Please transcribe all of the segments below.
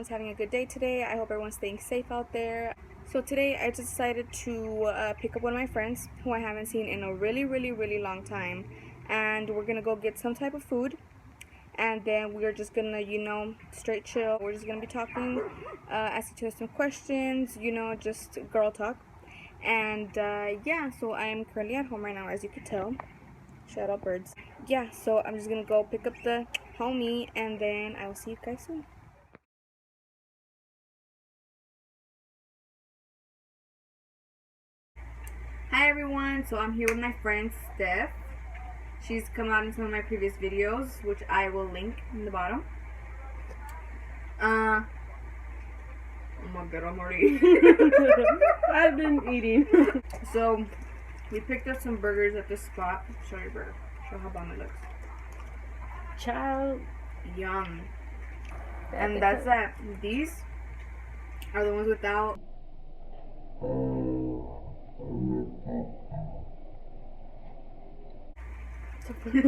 everyone's having a good day today. I hope everyone's staying safe out there. So today I just decided to pick up one of my friends who I haven't seen in a really long time, and we're gonna go get some type of food, and then we're just gonna, straight chill. We're just gonna be talking, ask each other some questions, just girl talk. And yeah, so I am currently at home right now, as you could tell. Shout out birds. Yeah, so I'm just gonna go pick up the homie, and then I will see you guys soon. Hi everyone, so I'm here with my friend Steph. She's come out in some of my previous videos, which I will link in the bottom. Oh my god, I'm already I've been eating. So we picked up some burgers at this spot. Show your burger. Show how bomb it looks. Child. Yum. And that's that. These are the ones without. What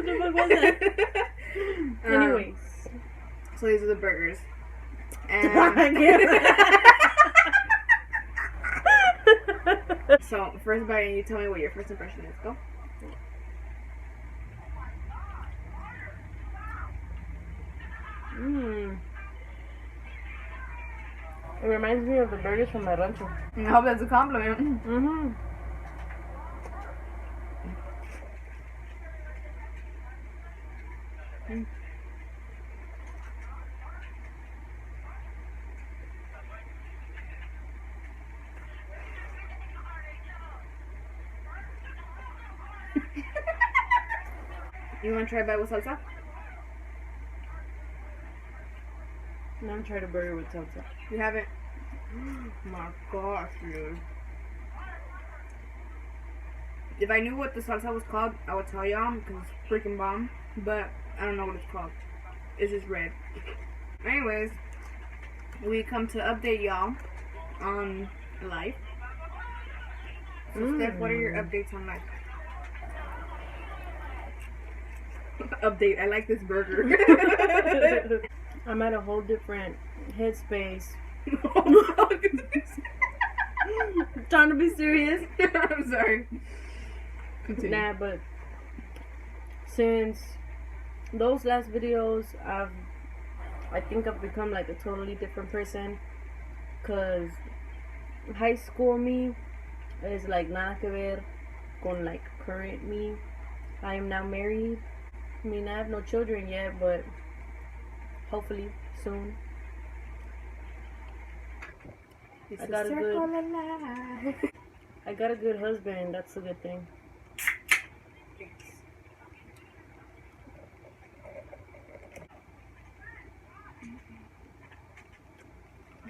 the fuck was that? Anyways. So these are the burgers. And so first bite, and you tell me what your first impression is. Go. It reminds me of the burgers from my rancho. I hope that's a compliment. You want to try a bite with salsa? Now I'm trying a burger with salsa. You haven't? My gosh, dude. If I knew what the salsa was called, I would tell y'all because it's freaking bomb. But I don't know what it's called. It's just red. Anyways, we come to update y'all on life. So Steph, what are your updates on life? Update. I like this burger. I'm at a whole different headspace. Trying to be serious. I'm sorry. Continue. Nah, but since those last videos, I think I've become like a totally different person. Cause high school me is like nada que ver con like current me. I am now married. I mean, I have no children yet, but hopefully soon. I got a good husband. That's a good thing.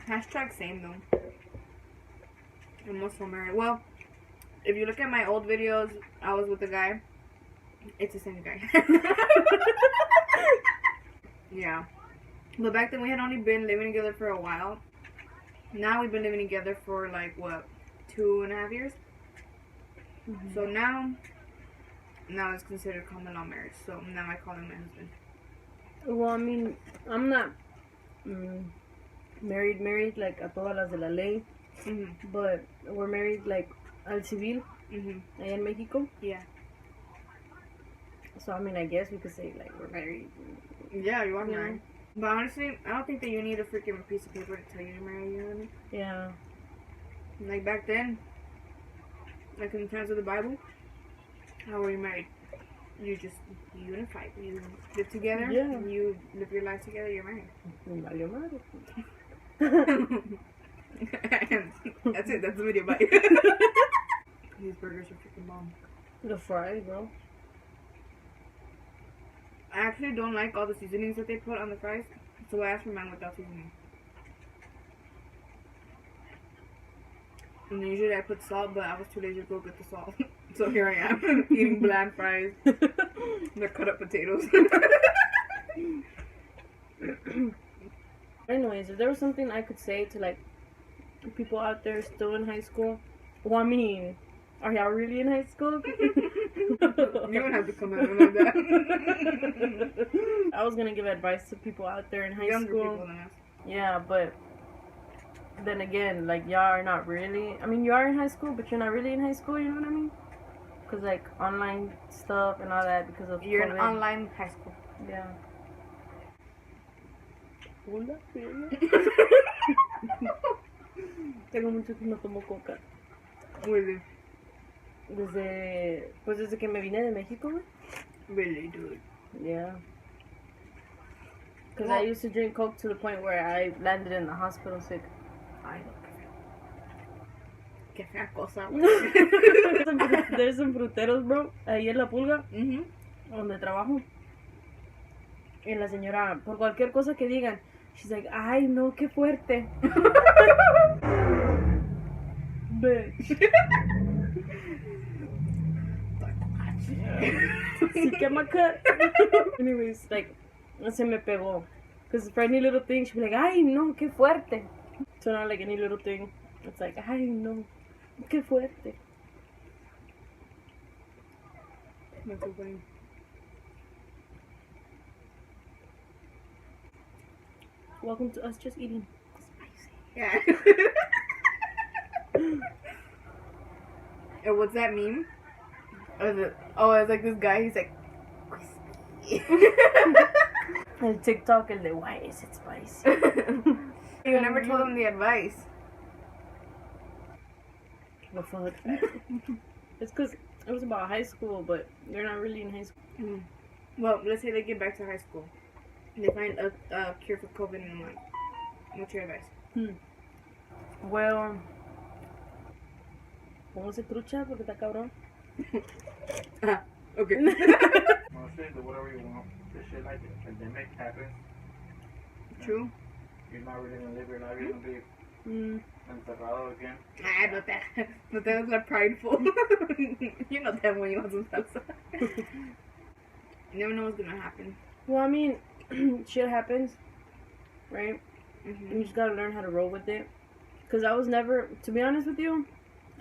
Hashtag same though. I'm also married. Well, if you look at my old videos, I was with a guy. It's the same guy. Yeah. But back then we had only been living together for a while. Now we've been living together for like what, 2.5 years? So now it's considered common law marriage. So now I call him my husband. Well, I mean, I'm not married like a todas las de la ley, but we're married like al civil, allá en Mexico. Yeah. So I mean, I guess we could say like we're married. Yeah, you are married. But honestly, I don't think that you need a freaking piece of paper to tell you you're married, you know what I mean? Yeah. Like back then, like in terms of the Bible, how were you married? You just unified. You live together. Yeah. You live your life together. You're married. That's it. That's the video. Bye. These burgers are freaking bomb. The fries, bro. I actually don't like all the seasonings that they put on the fries, so I asked for mine without seasoning. And usually I put salt, but I was too lazy to go get the salt. So here I am, eating bland fries. They're cut up potatoes. Anyways, if there was something I could say to like people out there still in high school, well, I mean, Are y'all really in high school? You don't have to come out like that. I was gonna give advice to people out there in high Younger school. people than us. Yeah, but then again, like, y'all are not really. I mean, you are in high school, but you're not really in high school. You know what I mean? Because like online stuff and all that because of You're COVID. in online high school. Yeah. Tengo mucho que no tomo coca. Really? Desde que me vine de México, güey. Really, dude. Yeah. Because Well, I used to drink coke to the point where I landed in the hospital sick. ay, no, qué fea cosa. There's some fruteros, bro, ahí en La Pulga, Mhm. donde trabajo. Y la señora, por cualquier cosa que digan, she's like, ay, no, qué fuerte. Bitch. Sí, que maca. Anyways, like, se me pegó. Because for any little thing, she'd be like, ay, no, qué fuerte. So now, like, any little thing, it's like, ay, no, qué fuerte. That's so funny. Welcome to us just eating. Yeah. And what's that meme? It's like this guy, he's like, crispy. El TikTok, el de, why is it spicy? You never told him the advice. The fuck? It's because it was about high school, but they're not really in high school. Mm. Well, let's say they get back to high school. They find a cure for COVID in a month. What's your advice? Well, póngase trucha porque está cabrón. Okay. Honestly, do whatever you want. This shit like a pandemic happens. True. You're not really gonna live your life. You're gonna be encerrado again. No te hagas la prideful. You know that when you want some salsa. You never know what's gonna happen. Well, I mean, shit happens, right? Mm-hmm. And you just gotta learn how to roll with it. Cause I was never, to be honest with you,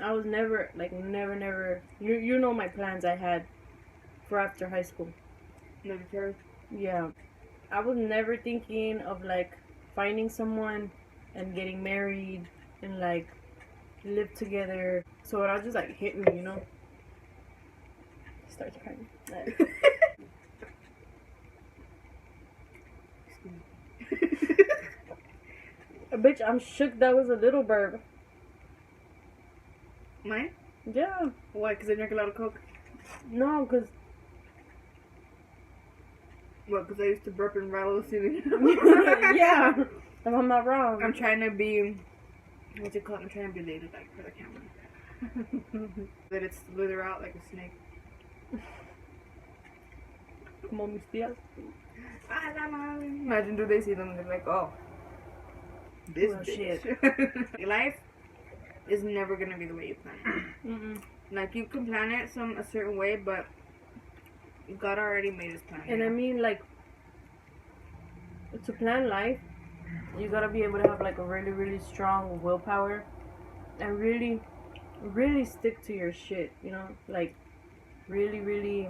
I was never, like, never. You know my plans I had for after high school. Military. Yeah. I was never thinking of, like, finding someone and getting married and, like, live together. So it all just, like, hit me, you know? Starts crying. Bitch, I'm shook that was a little burp. Mine? Yeah. Why? Because I drink a lot of Coke? No, because... What? Because I used to burp and rattle the ceiling? Yeah. If I'm not wrong. I'm trying to be... What's it called? I'm trying to be ladylike for the camera. Let it slither out like a snake. Como mis tías. Imagine do they see them and they're like, oh, this Well, bitch. Life is never gonna be the way you plan it. Mm-mm. Like, you can plan it a certain way, but God already made his plan. And I mean, like, to plan life, you gotta be able to have, like, a really, really strong willpower and really, really stick to your shit, you know? Like, really, really,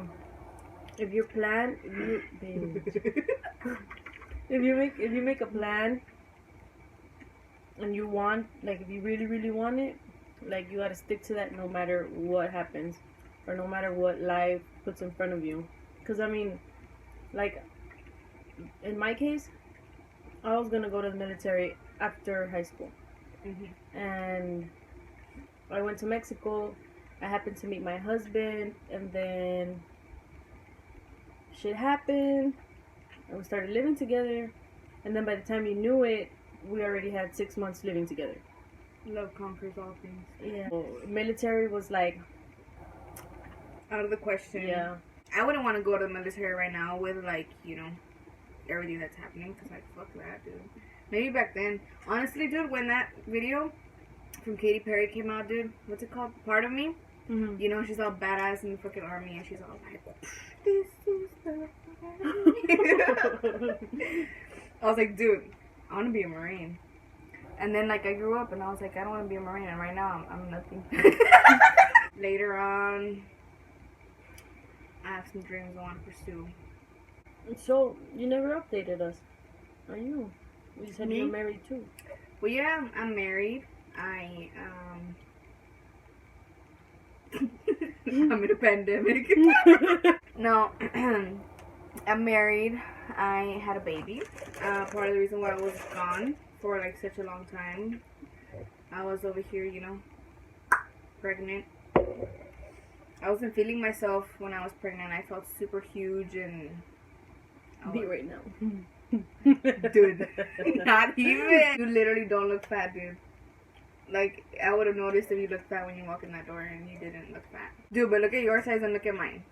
if you plan, if you make a plan and you want, like, if you really, really want it, like, you gotta stick to that no matter what happens or no matter what life puts in front of you. Because, I mean, like, in my case, I was gonna go to the military after high school. Mm-hmm. And I went to Mexico. I happened to meet my husband, and then shit happened, and we started living together. And then by the time you knew it, we already had 6 months living together. Love conquers all things. Yeah. So, military was like Out of the question. Yeah. I wouldn't want to go to the military right now with, like, you know, everything that's happening. Because, like, fuck that, dude. Maybe back then. Honestly, dude, when that video from Katy Perry came out, dude, what's it called? Part of Me? Mm-hmm. You know, she's all badass in the fucking army, and she's all like, this is the I was like, dude, I want to be a Marine. And then, like, I grew up, and I was like, I don't want to be a Marine, and right now, I'm nothing. later on, I have some dreams I want to pursue. So, you never updated us. Are you? You said Me? you're married too. Well, yeah, I'm married. I'm in a pandemic. No, I'm married. I had a baby. Part of the reason why I was gone for like such a long time, I was over here, you know, pregnant. I wasn't feeling myself when I was pregnant. I felt super huge and... Be right now. Dude, not even. You literally don't look fat, dude. Like, I would have noticed if you looked fat when you walk in that door and you didn't look fat. Dude, but look at your size and look at mine.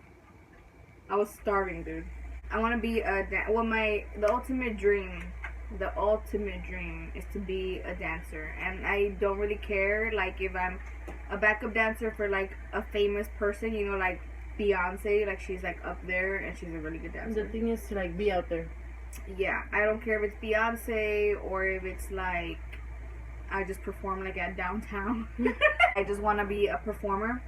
I was starving, dude. I want to be the ultimate dream is to be a dancer. And I don't really care, like, if I'm a backup dancer for, like, a famous person, you know, like Beyonce. Like, she's, like, up there and she's a really good dancer. The thing is to, like, be out there. Yeah, I don't care if it's Beyonce or if it's, like, I just perform, like, at downtown. I just want to be a performer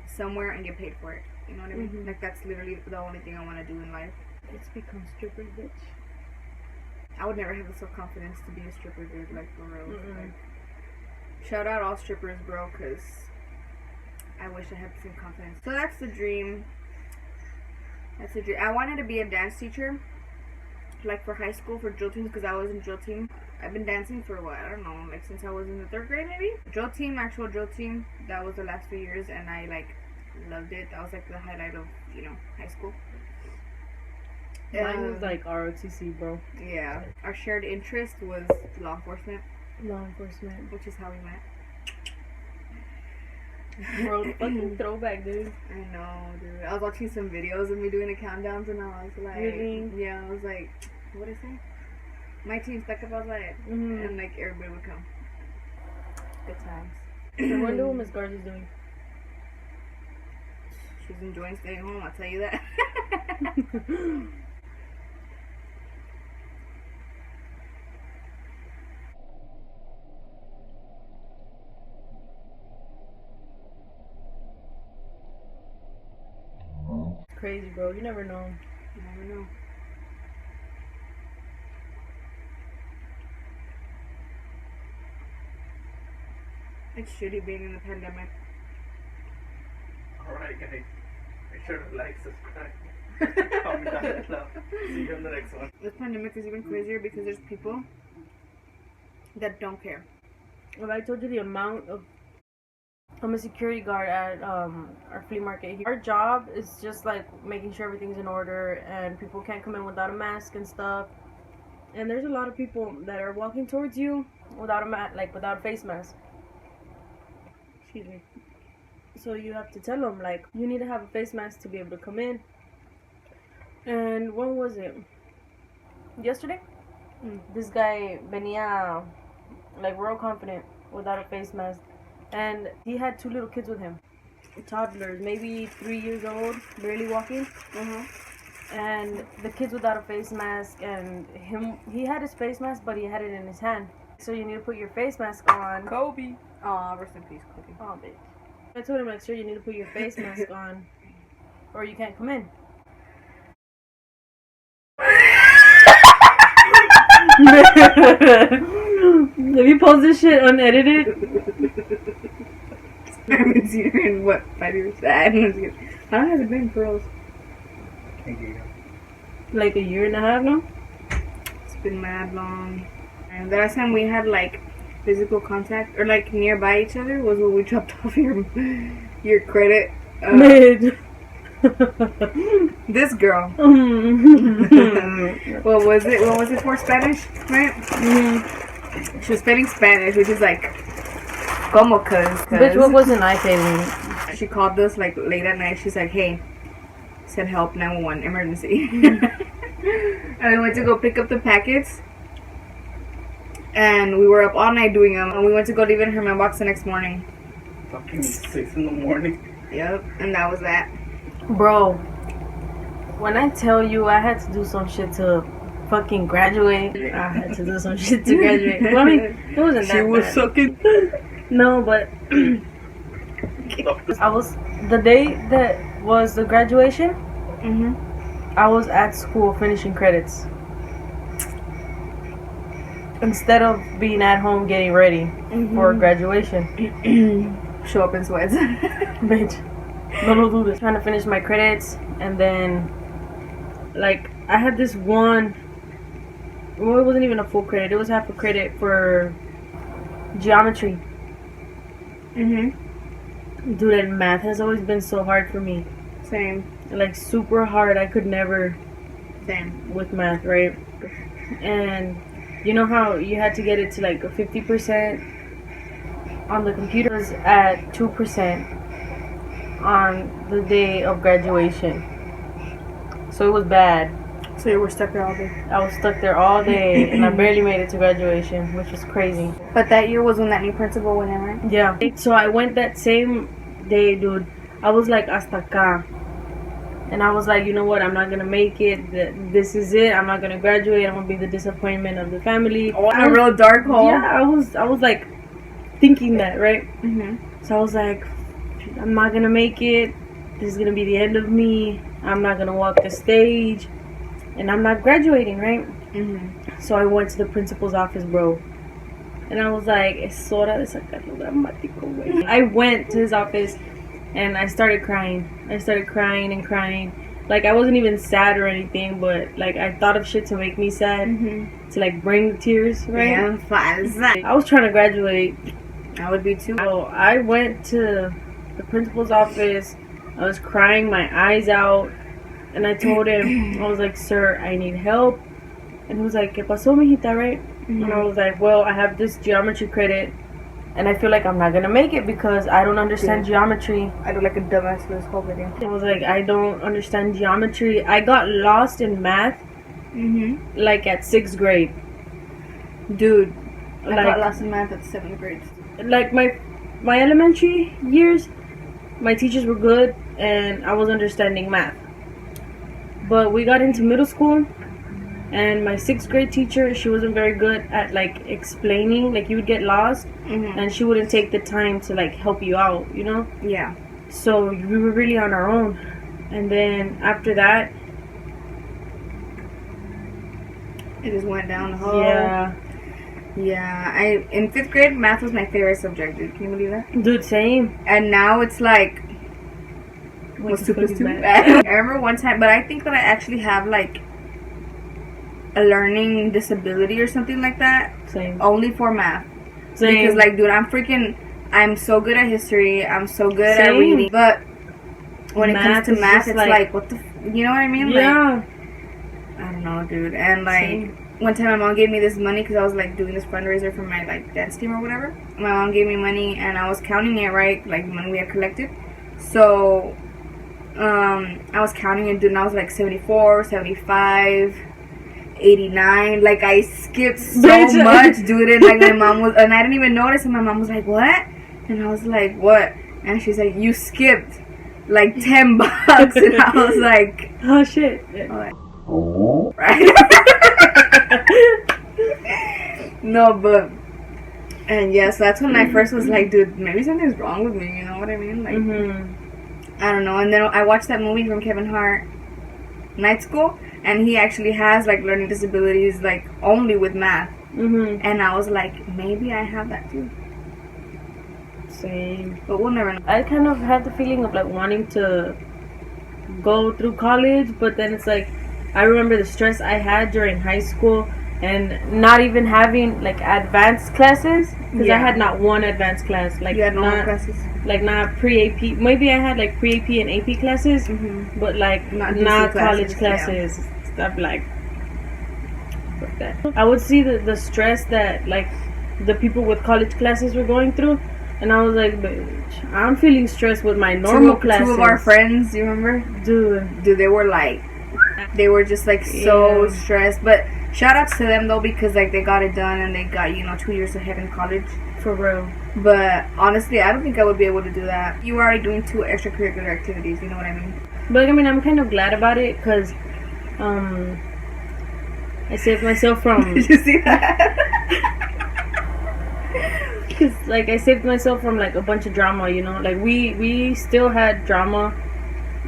somewhere and get paid for it. You know what I mean? Mm-hmm. Like, that's literally the only thing I want to do in life. It's become stripper, bitch. I would never have the self-confidence to be a stripper, dude. Like, for real. Mm-mm. Like, shout out all strippers, bro, because I wish I had the same confidence. So that's the dream. That's the dream. I wanted to be a dance teacher, like, for high school, for drill teams, because I was in drill team. I've been dancing for what? I don't know, like, since I was in the 3rd grade, maybe? Actual drill team. That was the last few years, and I, like, loved it. That was, like, the highlight of, you know, high school. Mine was like ROTC, bro. Yeah. Our shared interest was law enforcement. Law enforcement. Which is how we met. Bro, fucking throwback, dude. I know, dude. I was watching some videos of me doing the countdowns and I was like... Really? Yeah, I was like... What did I say? My team stuck up outside. Mm-hmm. And, like, everybody would come. Good times. I wonder what Miss Garza's doing. She's enjoying staying home, I'll tell you that. It's crazy, bro. You never know. You never know. It's shitty being in the pandemic. Alright, guys. Make sure to like, subscribe, comment down below. See you in the next one. This pandemic is even crazier because there's people that don't care. Well, I told you the amount of... I'm a security guard at our flea market here. Our job is just like making sure everything's in order and people can't come in without a mask and stuff. And there's a lot of people that are walking towards you without without a face mask. Excuse me. So you have to tell them, like, you need to have a face mask to be able to come in. And when was it? Yesterday? This guy venía, like, real confident without a face mask. And he had 2 little kids with him. Toddlers, maybe 3 years old, barely walking. And the kids without a face mask, and he had his face mask, but he had it in his hand. So you need to put your face mask on. Kobe. Aw, rest in peace, Kobe. Oh, bitch. I told him, like, sir, you need to put your face mask on, or you can't come in. Have you posted this shit unedited? I haven't seen her in, what, 5 years? How long has it been, girls? Like a year and a half now? It's been mad long. And the last time we had, like, physical contact, or, like, nearby each other, was when we dropped off your credit. Mid. This girl. What was it? What was it for? Spanish, right? She was studying Spanish, which is like, como cuz. Bitch, what wasn't I saying? She called us like late at night. She's like, hey, said help, 911, emergency. And we went to go pick up the packets. And we were up all night doing them. And we went to go leave it in her mailbox the next morning. Fucking 6 in the morning. Yep, and that was that. Bro, when I tell you I had to do some shit to fucking graduate, I had to do some shit to graduate. Well, I mean, it wasn't that She was bad. sucking. No, but I was, the day that was the graduation, I was at school finishing credits. Instead of being at home getting ready for graduation. Show up in sweats. Bitch. No, do this. Trying to finish my credits, and then, like, I had this one, well, it wasn't even a full credit, it was half a credit for geometry. Dude, and math has always been so hard for me. Same. Like, super hard. I could never. Same. With math, right? And you know how you had to get it to like a 50% on the computer? It was at 2% on the day of graduation. So it was bad. So you were stuck there all day? I was stuck there all day and I barely made it to graduation, which was crazy. But that year was when that new principal went in, right? Yeah. So I went that same day, dude. I was like, hasta acá. And I was like, you know what? I'm not going to make it. This is it. I'm not going to graduate. I'm going to be the disappointment of the family. Oh, in a real dark hole? Yeah, I was like thinking that, right? So I was like, I'm not going to make it. This is going to be the end of me. I'm not going to walk the stage. And I'm not graduating, right? So I went to the principal's office, bro. And I was like, es hora de sacarlo dramático, güey. I went to his office and I started crying. I started crying and crying. Like, I wasn't even sad or anything, but like I thought of shit to make me sad, to like bring the tears, right? Yeah, fine. I was trying to graduate. I would be too. So I went to the principal's office. I was crying my eyes out, and I told him, I was like, sir, I need help. And he was like, ¿Qué pasó, mijita, right? And I was like, well, I have this geometry credit, and I feel like I'm not gonna make it because I don't understand geometry. I do like a dumbass for this whole video. I was like, I don't understand geometry. I got lost in math, like at 6th grade. Dude, I Like- got lost in math at 7th grade. Like my elementary years, my teachers were good, and I was understanding math. But we got into middle school, and my 6th grade teacher, she wasn't very good at like explaining. Like, you would get lost, and she wouldn't take the time to like help you out, you know? Yeah. So we were really on our own. And then after that, It just went down the hole. yeah, In 5th grade, math was my favorite subject, dude. Can you believe that? dude, same. And now it's like, What's two the plus fuck is two? that? I remember one time, but I think that I actually have like a learning disability or something like that, Same. only for math. Same. Because like, dude, I'm so good at history, I'm so good at Same. reading, but when it Math comes to is math, just it's like- like what the, you know what I mean? Yeah. Like, I don't know, dude. And like, Same. one time my mom gave me this money because I was like doing this fundraiser for my like dance team or whatever. My mom gave me money and I was counting it, right, like the money we had collected. So I was counting it, dude, and I was like 74, 75, 89. Like, I skipped so Bitch. much, dude. And like, my mom was, and I didn't even notice, and my mom was like, what? And I was like, what? And she's like, you skipped like $10. And I was like, Oh shit. right. No, but, and yes, that's when I first was like, dude, maybe something's wrong with me, you know what I mean? Like, I don't know. And then I watched that movie from Kevin Hart, Night School, and he actually has like learning disabilities, like only with math. And I was like, maybe I have that too. Same. But we'll never know. I kind of had the feeling of like wanting to go through college, but then it's like, I remember the stress I had during high school and not even having like advanced classes, because I had not one advanced class. Like, You had normal not, classes? like not pre-AP. Maybe I had like pre-AP and AP classes, but like Not not DC college classes, classes. Stuff like that. I would see the stress that like the people with college classes were going through, and I was like, bitch, I'm feeling stressed with my normal classes. Two of our friends, you remember? Dude, they were like, they were just like so stressed. But shout outs to them though, because like they got it done and they got, 2 years ahead in college. For real. But honestly, I don't think I would be able to do that. You were already doing 2 extracurricular activities, you know what I mean? But I mean, I'm kind of glad about it, because I saved myself from. Did you see that? Because like I saved myself from like a bunch of drama, you know. Like we still had drama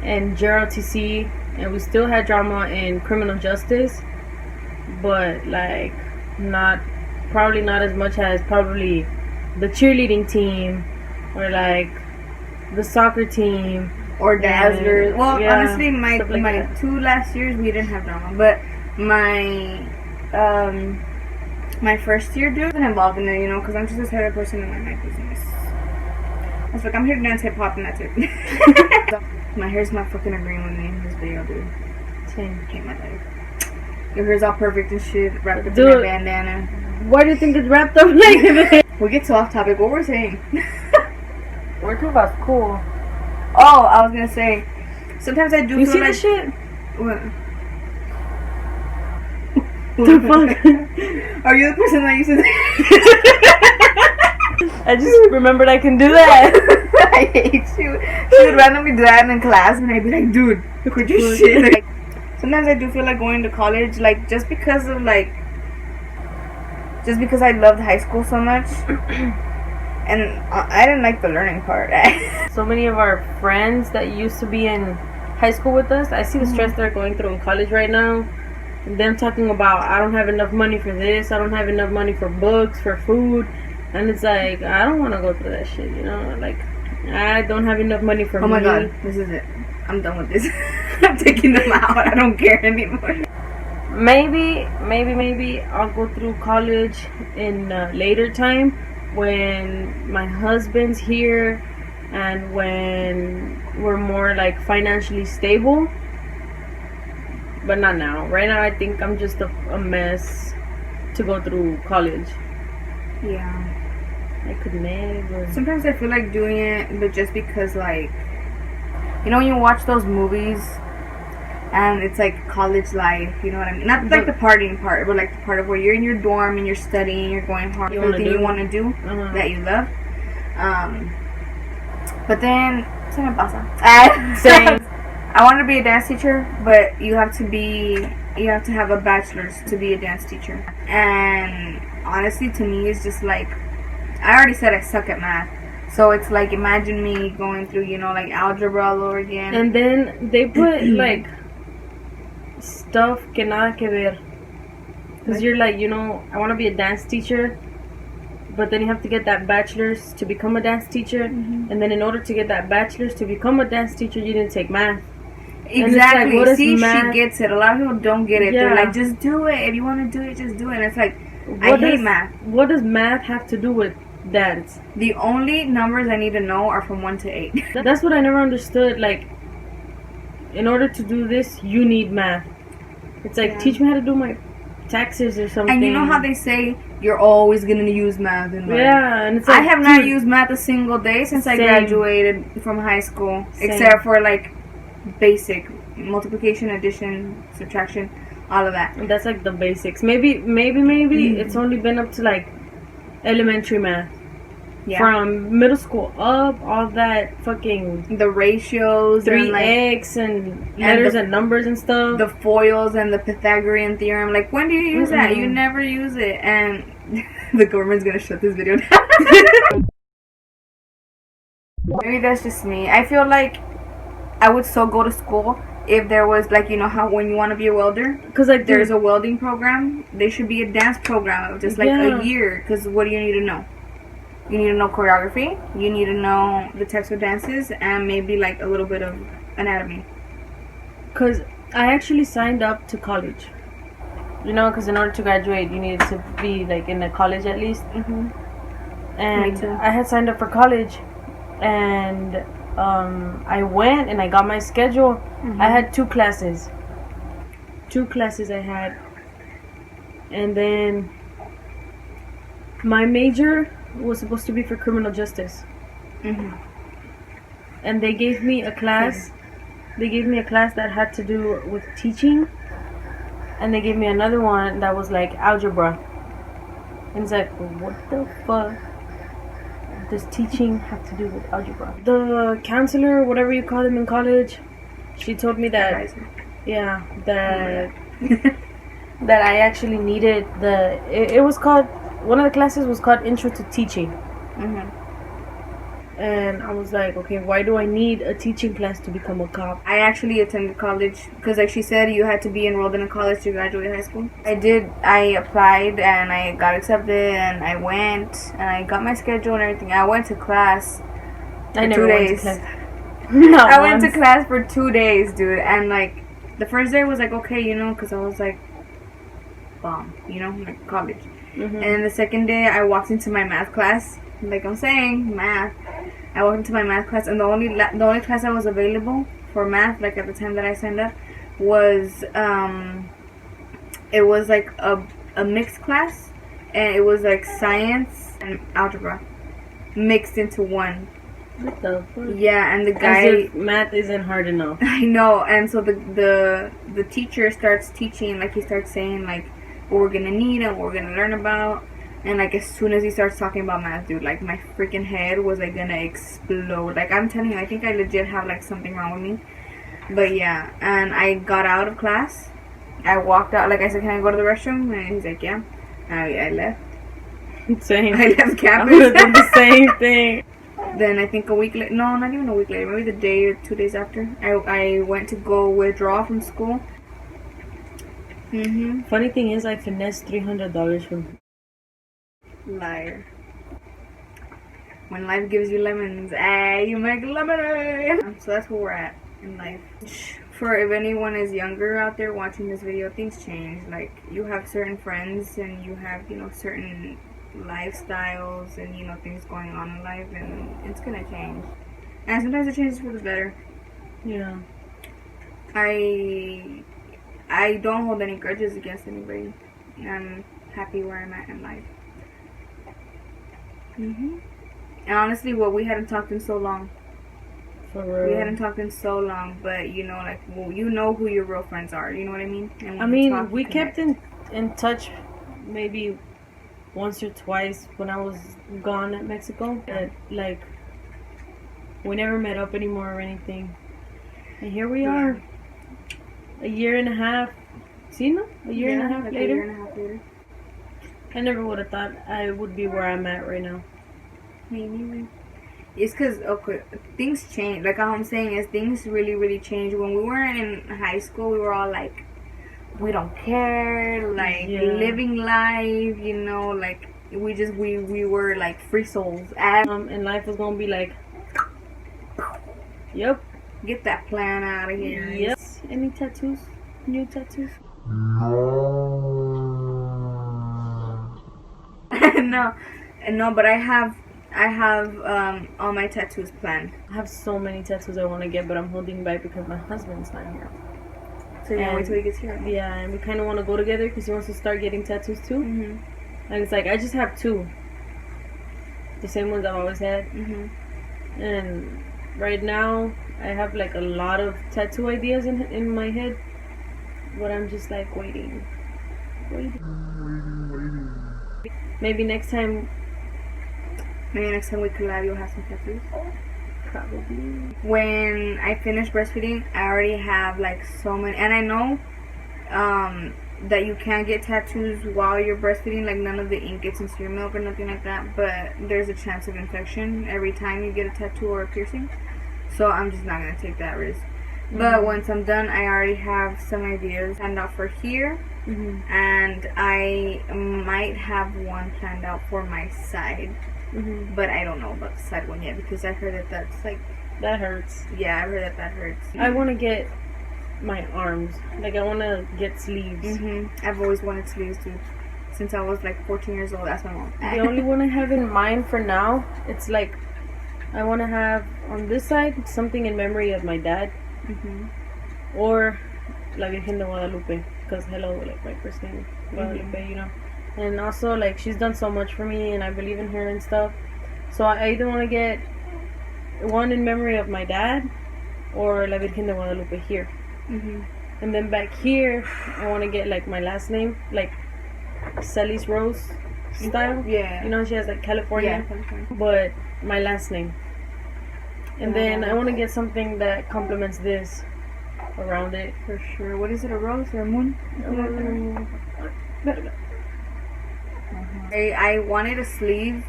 in JROTC, and we still had drama in criminal justice, but like probably not as much as probably the cheerleading team or like the soccer team or dazzlers. Well, yeah, honestly, my that. 2 last years we didn't have drama, but my first year, dude, wasn't involved in it, you know, because I'm just a type of person in my business. I was like, I'm here to dance hip hop, and that's it. My hair's not fucking agreeing with me in this video, dude. Same. Hate my life. Your hair's all perfect and shit, wrapped up in Dude, my bandana. Why do you think it's wrapped up like that? We get so off topic. What we're saying? We're talking about school. Oh, I was gonna say, sometimes I do You feel see like this shit? What? The fuck? Are you the person that used to? I just remembered I can do that. I hate you. She would randomly do that in class, and I'd be like, "Dude, could you shit?" Like, sometimes I do feel like going to college, like just because I loved high school so much, and I didn't like the learning part. So many of our friends that used to be in high school with us, I see the stress they're going through in college right now. And them talking about, I don't have enough money for this, I don't have enough money for books, for food. And it's like, I don't want to go through that shit, you know? Like, I don't have enough money for Oh my me. god, this is it. I'm done with this. I'm taking them out. I don't care anymore. Maybe I'll go through college in later time when my husband's here and when we're more like financially stable. But not now. Right now I think I'm just a mess to go through college. Yeah. I could never. Sometimes I feel like doing it, but just because, like, you know, when you watch those movies and it's like college life, you know what I mean? Not like the partying part, but like the part of where you're in your dorm and you're studying, you're going hard, everything you want to do that you love. But then, se me pasa. Same. I want to be a dance teacher, but you have to have a bachelor's to be a dance teacher. And honestly, to me, it's just like, I already said I suck at math. So it's like, imagine me going through, you know, like algebra all over again. And then they put like stuff que nada que ver. Because you're like, you know, I want to be a dance teacher. But then you have to get that bachelor's to become a dance teacher. And then in order to get that bachelor's to become a dance teacher, you didn't take math. Exactly. Like, see, she gets it. A lot of people don't get it. Yeah. They're like, just do it. If you want to do it, just do it. And it's like, I hate math. What does math have to do with dance? The only numbers I need to know are from 1 to 8. That's what I never understood. Like, in order to do this, you need math. It's like, teach me how to do my taxes or something. And you know how they say you're always gonna use math in life? Yeah, and it's like, I have not used math a single day since I graduated from high school, except for like basic multiplication, addition, subtraction, all of that. And that's like the basics. Maybe it's only been up to like elementary math. Yeah. From middle school up, all that fucking the ratios, 3x and letters and numbers and stuff. The foils and the Pythagorean theorem. Like, when do you use that? You never use it. And the government's gonna shut this video down. Maybe that's just me. I feel like I would still go to school if there was, like, you know how when you want to be a welder, because like there's a welding program, there should be a dance program of just like a year. Because what do you need to know? You need to know choreography, you need to know the types of dances, and maybe like a little bit of anatomy. Because I actually signed up to college, you know, because in order to graduate you needed to be like in a college at least. And I had signed up for college, and I went and I got my schedule. I had 2 classes I had, and then my major was supposed to be for criminal justice. And they gave me a class that had to do with teaching, and they gave me another one that was like algebra. And it's like, what the fuck does teaching have to do with algebra? The counselor, whatever you call them in college, she told me that that I actually needed it was called, one of the classes was called Intro to Teaching. And I was like, okay, why do I need a teaching class to become a cop? I actually attended college because, like she said, you had to be enrolled in a college to graduate high school. I did. I applied and I got accepted and I went and I got my schedule and everything. I went to class for I never 2 went days. to class. Not I went to once. class for 2 days, dude. And like the first day was like okay, you know, because I was like bomb, you know, like college. Mm-hmm. And then the second day, I walked into my math class. Like I'm saying, math. I walked into my math class, and the only class that was available for math, like at the time that I signed up, was it was like a mixed class, and it was like science and algebra mixed into one. What the fuck? Yeah, and the guy. As if math isn't hard enough. I know, and so the teacher starts teaching, like he starts saying like what we're gonna need and what we're gonna learn about. And like as soon as he starts talking about math, dude, like my freaking head was like gonna explode. Like I'm telling you, I think I legit have like something wrong with me. But yeah, and I got out of class. I walked out. Like I said, can I go to the restroom? And he's like, yeah. I left. Same. I left I would campus. have done the same thing. Then I think a week later, no, not even a week later, maybe the day or 2 days after, I went to go withdraw from school. Funny thing is, I finessed $300 from. Liar. When life gives you lemons, you make lemonade. So that's where we're at in life. For if anyone is younger out there watching this video, things change. Like you have certain friends and you have, you know, certain lifestyles and, you know, things going on in life, and it's gonna change. And sometimes it changes for the better. Yeah. I don't hold any grudges against anybody. I'm happy where I'm at in life. And honestly, we hadn't talked in so long. For real. We hadn't talked in so long, but you know, like, well, you know who your real friends are. You know what I mean? And I when you mean, talk, we you kept connect. in touch maybe once or twice when I was gone at Mexico. But, like, we never met up anymore or anything. And here we are. A year and a half. See, no? A year and a half like later. A year and a half later. I never would have thought I would be where I'm at right now. Me neither. It's because, okay, things change. Like, how I'm saying is things really, really change. When we were in high school, we were all like, we don't care, like, living life, you know, like, we were like free souls. And life was gonna be like, yep. Get that plan out of here. Yep. Any tattoos? New tattoos? No, but I have all my tattoos planned. I have so many tattoos I want to get, but I'm holding back because my husband's not here. So you're gonna wait till he gets here? Yeah, and we kind of want to go together because he wants to start getting tattoos too. And it's like, I just have two. The same ones I've always had. And right now, I have like a lot of tattoo ideas in my head. But I'm just like waiting. Maybe next time we collab, you'll have some tattoos. Probably. When I finish breastfeeding, I already have like so many, and I know that you can't get tattoos while you're breastfeeding. Like none of the ink gets into your milk or nothing like that. But there's a chance of infection every time you get a tattoo or a piercing. So I'm just not gonna take that risk. But once I'm done, I already have some ideas planned out for here. And I might have one planned out for my side. But I don't know about the side one yet because I've heard that's like... That hurts. Yeah, I've heard that hurts. I want to get my arms. Like, I want to get sleeves. I've always wanted sleeves too. Since I was like 14 years old. That's my mom. The only one I have in mind for now, it's like, I want to have on this side something in memory of my dad. Or La Virgen de Guadalupe, because hello, like my first name, Guadalupe, you know. And also, like, she's done so much for me, and I believe in her and stuff. So I either want to get one in memory of my dad, or La Virgen de Guadalupe here. And then back here, I want to get like my last name, like Sally's Rose style. Yeah. You know, she has like California, but my last name. And then I want to get something that complements this around it. For sure. What is it, a rose or a moon? I wanted a sleeve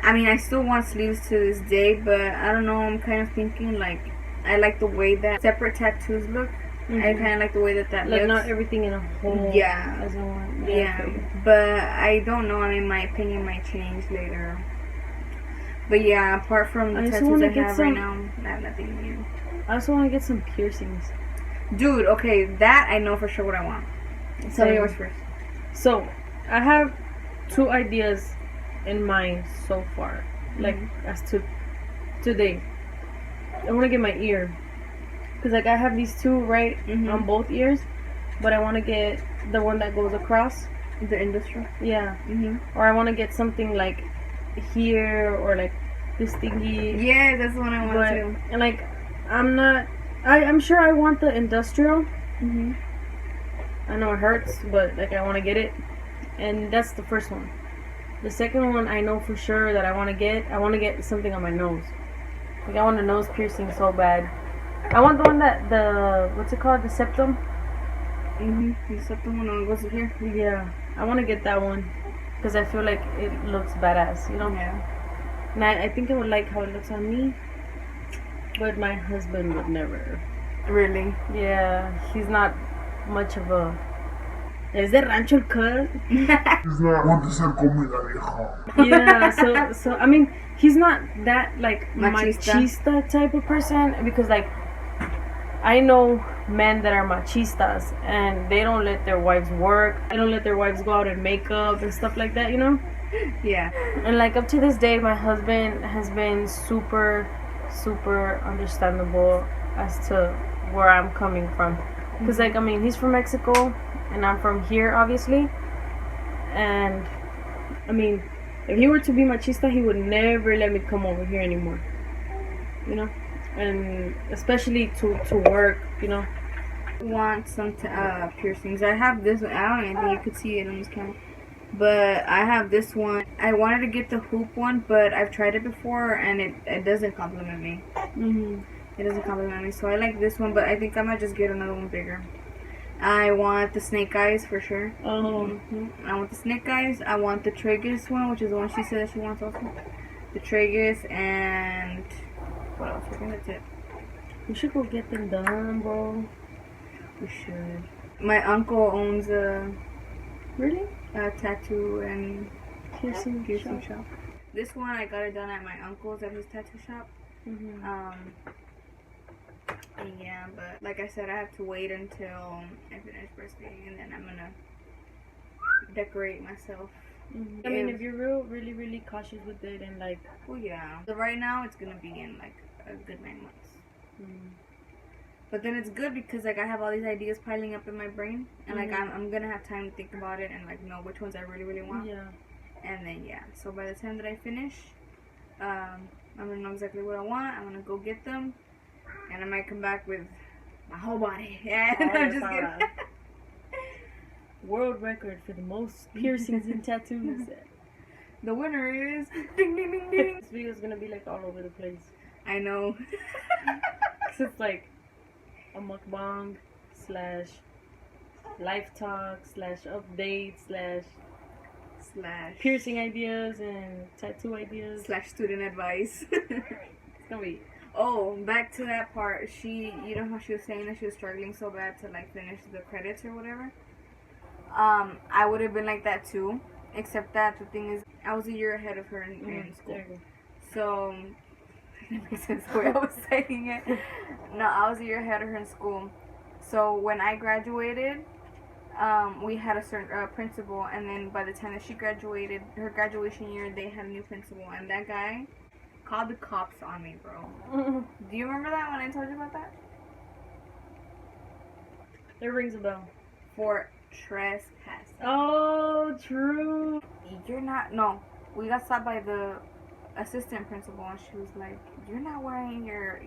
I mean, I still want sleeves to this day, but I don't know. I'm kind of thinking like I like the way that separate tattoos look. I kind of like the way that like looks. not everything in a whole. Yeah. As in one. Yeah, but I don't know. I mean, my opinion might change later. But yeah, apart from the tattoos I have right now, I have nothing new. I also want to get some piercings. Dude, okay, that I know for sure what I want. Tell me yours first. So, I have 2 ideas in mind so far. Like, as to today. I want to get my ear. Because, like, I have these 2 right on both ears. But I want to get the one that goes across. The industrial? Yeah. Or I want to get something, like, here or, like, this thingy. Yeah, that's the one I want too. And, like, I'm sure I want the industrial. I know it hurts, but like I want to get it, and that's the first one. The second one I know for sure that I want to get something on my nose. Like I want a nose piercing so bad. I want the one that what's it called, the septum. The septum one goes here. Yeah, I want to get that one because I feel like it looks badass, you know. Yeah. And I think I would like how it looks on me, but my husband would never. Really? Yeah, he's not much of a. Es de rancho el cut. Yeah, so I mean, he's not that like machista type of person because like I know men that are machistas and they don't let their wives work. They don't let their wives go out and makeup and stuff like that, you know? Yeah. And like up to this day, my husband has been super understandable as to where I'm coming from. Because like I mean, he's from Mexico and I'm from here, obviously. And I mean, if he were to be machista, he would never let me come over here anymore. You know, and especially to work. You know. Want some piercings? I have this. I don't even think you could see it on this camera, but I have this one. I wanted to get the hoop one, but I've tried it before and it doesn't compliment me. It doesn't compliment me, so I like this one, but I think I might just get another one bigger. I want the snake eyes for sure. I want the snake eyes. I want the tragus one, which is the one she said that she wants also. The tragus and what else? I think that's it. We should go get them done, bro. We should. My uncle owns a tattoo and piercing shop. This one I got it done at my uncle's at his tattoo shop. Yeah, but like I said, I have to wait until I finish breastfeeding and then I'm gonna decorate myself. I mean, if you're really cautious with it and like, well, yeah. So right now it's gonna be in like a good 9 months. But then it's good because like I have all these ideas piling up in my brain and like I'm gonna have time to think about it and like know which ones I really want. Yeah. And then yeah, so by the time that I finish, I'm gonna know exactly what I want. I'm gonna go get them. And I might come back with my whole body. Yeah, I'm just kidding. World record for the most piercings and tattoos. The winner is ding ding ding ding. This video is gonna be like all over the place. I know. Cause it's like a mukbang / life talk / update / piercing ideas and tattoo ideas / student advice. It's gonna be. Oh, back to that part. You know how she was saying that she was struggling so bad to like finish the credits or whatever. I would have been like that too, except that the thing is, I was a year ahead of her in school. So that makes sense the way I was saying it. No, I was a year ahead of her in school. So when I graduated, we had a certain principal, and then by the time that she graduated, her graduation year, they had a new principal, and that guy called the cops on me, bro. Do you remember that when I told you about that? It rings a bell. For trespassing. Oh, true. You're not. No, we got stopped by the assistant principal, and she was like, "You're not wearing your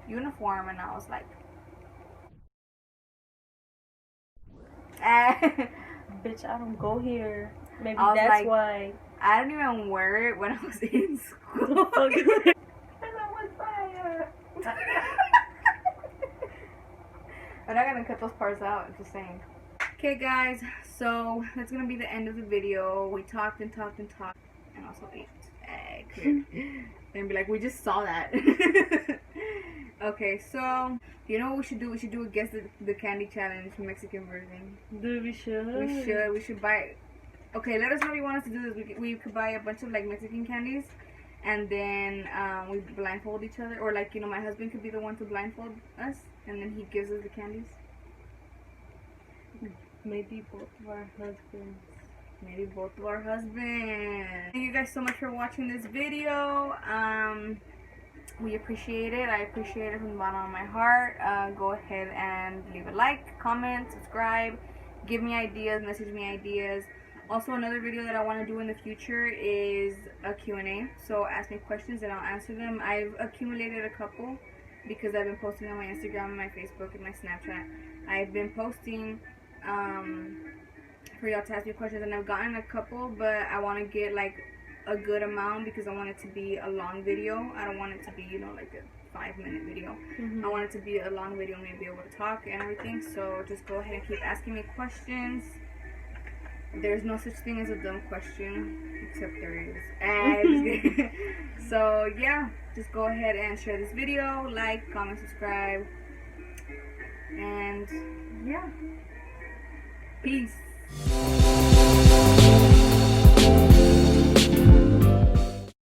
uniform," and I was like, "Bitch, I don't go here. Maybe that's like, why." I didn't even wear it when I was in school. And I was fire. I'm not gonna cut those parts out, I'm just saying. Okay guys, so that's gonna be the end of the video. We talked and talked and talked. and also eat. And be like, we just saw that. Okay, so you know what we should do? We should do a guess the candy challenge, Mexican version. Dude, we should. We should buy. Okay, let us know if you want us to do this. We could buy a bunch of like Mexican candies, and then we blindfold each other, or like, you know, my husband could be the one to blindfold us, and then he gives us the candies. Maybe both of our husbands. Maybe both of our husbands. Thank you guys so much for watching this video. We appreciate it. I appreciate it from the bottom of my heart. Go ahead and leave a like, comment, subscribe, give me ideas, message me ideas. Also, another video that I want to do in the future is a Q&A. So ask me questions and I'll answer them. I've accumulated a couple because I've been posting on my Instagram and my Facebook and my Snapchat. I've been posting for y'all to ask me questions, and I've gotten a couple, but I want to get like a good amount because I want it to be a long video. I don't want it to be, you know, like a 5-minute video. I want it to be a long video and me be able to talk and everything. So just go ahead and keep asking me questions. There's no such thing as a dumb question, except there is. So yeah, just go ahead and share this video, like, comment, subscribe, and yeah, peace.